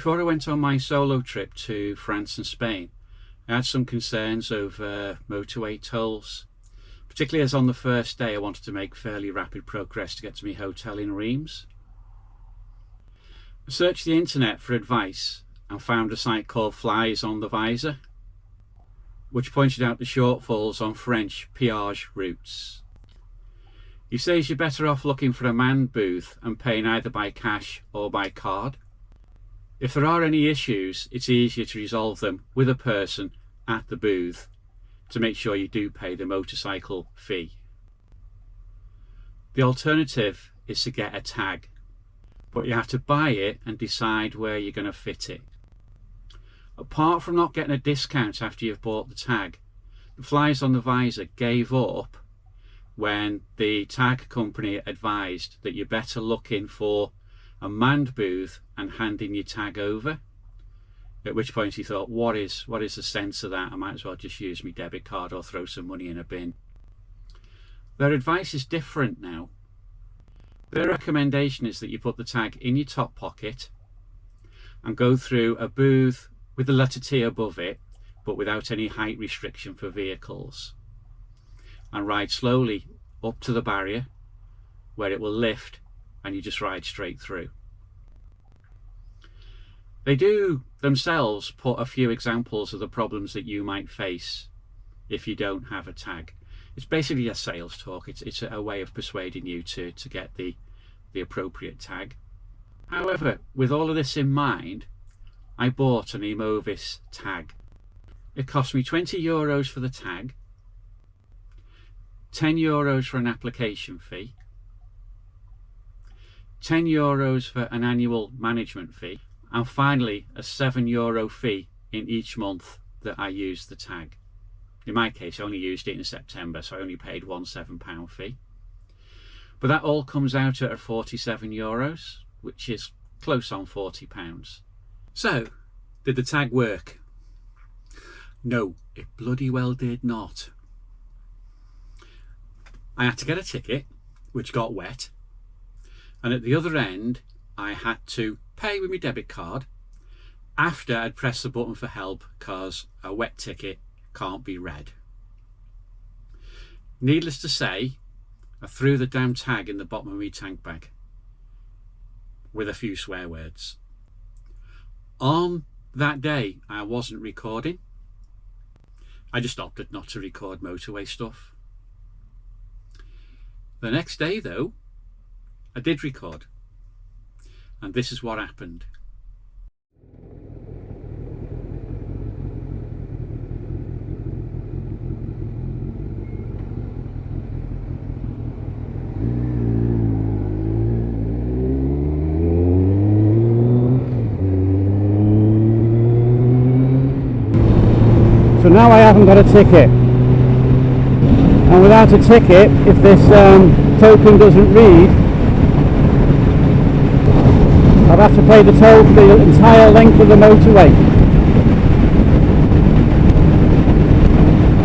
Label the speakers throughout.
Speaker 1: Before I went on my solo trip to France and Spain, I had some concerns over motorway tolls, particularly as on the first day I wanted to make fairly rapid progress to get to my hotel in Reims. I searched the internet for advice and found a site called Flies on the Visor, which pointed out the shortfalls on French péage routes. He says you're better off looking for a manned booth and paying either by cash or by card. If there are any issues, it's easier to resolve them with a person at the booth to make sure you do pay the motorcycle fee. The alternative is to get a tag, but you have to buy it and decide where you're going to fit it. Apart from not getting a discount after you've bought the tag, the Flies on the Visor gave up when the tag company advised that you're better looking for a manned booth and handing your tag over. At which point he thought, what is the sense of that? I might as well just use my debit card or throw some money in a bin. Their advice is different now. Their recommendation is that you put the tag in your top pocket and go through a booth with the letter T above it, but without any height restriction for vehicles, and ride slowly up to the barrier where it will lift and you just ride straight through. They do themselves put a few examples of the problems that you might face if you don't have a tag. It's basically a sales talk. It's a way of persuading you to get the appropriate tag. However, with all of this in mind, I bought an Emovis tag. It cost me €20 for the tag, €10 for an application fee, €10 for an annual management fee, and finally a €7 fee in each month that I used the tag. In my case, I only used it in September, so I only paid one £7 fee. But that all comes out at €47, which is close on £40. So, did the tag work? No, it bloody well did not. I had to get a ticket, which got wet, and at the other end I had to pay with my debit card after I'd pressed the button for help, because a wet ticket can't be read. Needless to say, I threw the damn tag in the bottom of my tank bag with a few swear words. On that day I wasn't recording. I just opted not to record motorway stuff. The next day though, I did record, and this is what happened.
Speaker 2: So now I haven't got a ticket, and without a ticket, if this token doesn't read, I'd have to pay the toll for the entire length of the motorway.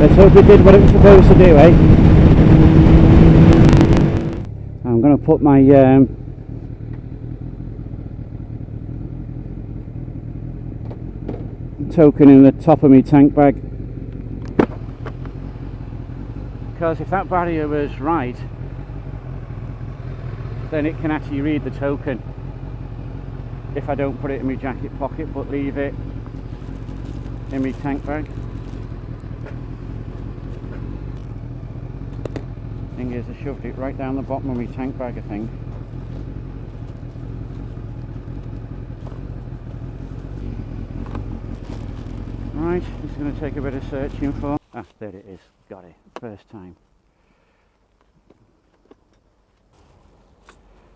Speaker 2: Let's hope it did what it was supposed to do, eh? I'm going to put my token in the top of my tank bag, because if that barrier was right, then it can actually read the token if I don't put it in my jacket pocket but leave it in my tank bag. Thing is, I shoved it right down the bottom of my tank bag, I think. Right, this is going to take a bit of searching for. Ah, there it is. Got it. First time.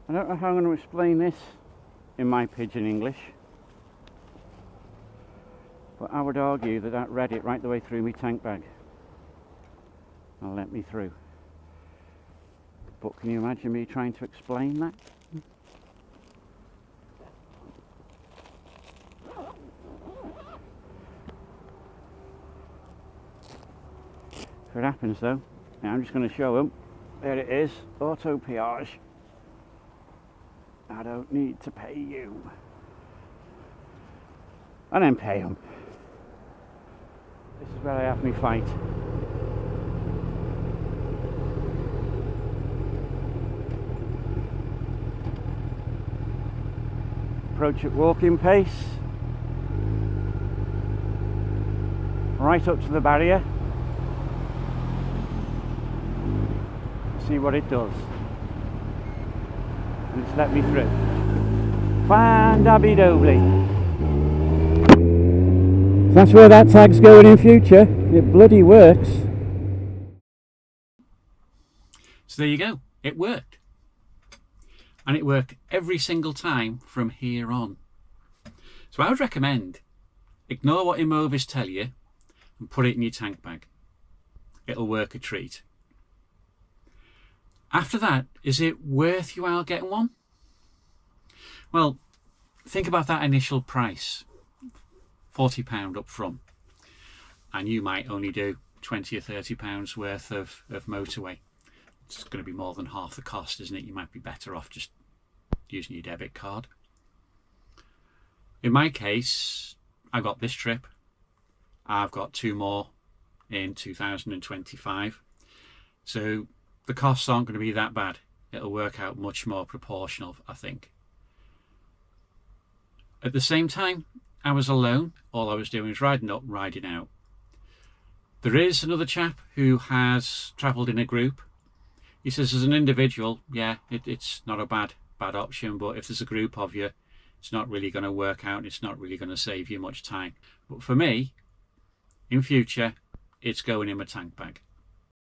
Speaker 2: I don't know how I'm going to explain this in my pidgin English, but I would argue that that read it right the way through my tank bag and let me through. But can you imagine me trying to explain that? If it happens though, now I'm just going to show them. There it is, auto péage. I don't need to pay you. and then pay them. This is where I have my fight. Approach at walking pace, right up to the barrier, see what it does, and it's let me through. Fan-dabby-dobly. That's where that tag's going in future. It bloody works.
Speaker 1: So there you go, it worked. And it worked every single time from here on. So I would recommend ignore what Emovis tell you and put it in your tank bag. It'll work a treat. After that, is it worth your while getting one? Well, think about that initial price, £40 up front, and you might only do £20 or £30 worth of motorway. It's going to be more than half the cost, isn't it? You might be better off just using your debit card. In my case, I got this trip. I've got 2 more in 2025. So the costs aren't going to be that bad. It'll work out much more proportional, I think. At the same time, I was alone. All I was doing was riding up, riding out. There is another chap who has travelled in a group. He says as an individual, yeah, it's not a bad option, but if there's a group of you, it's not really going to work out and it's not really going to save you much time. But for me, in future, it's going in my tank bag.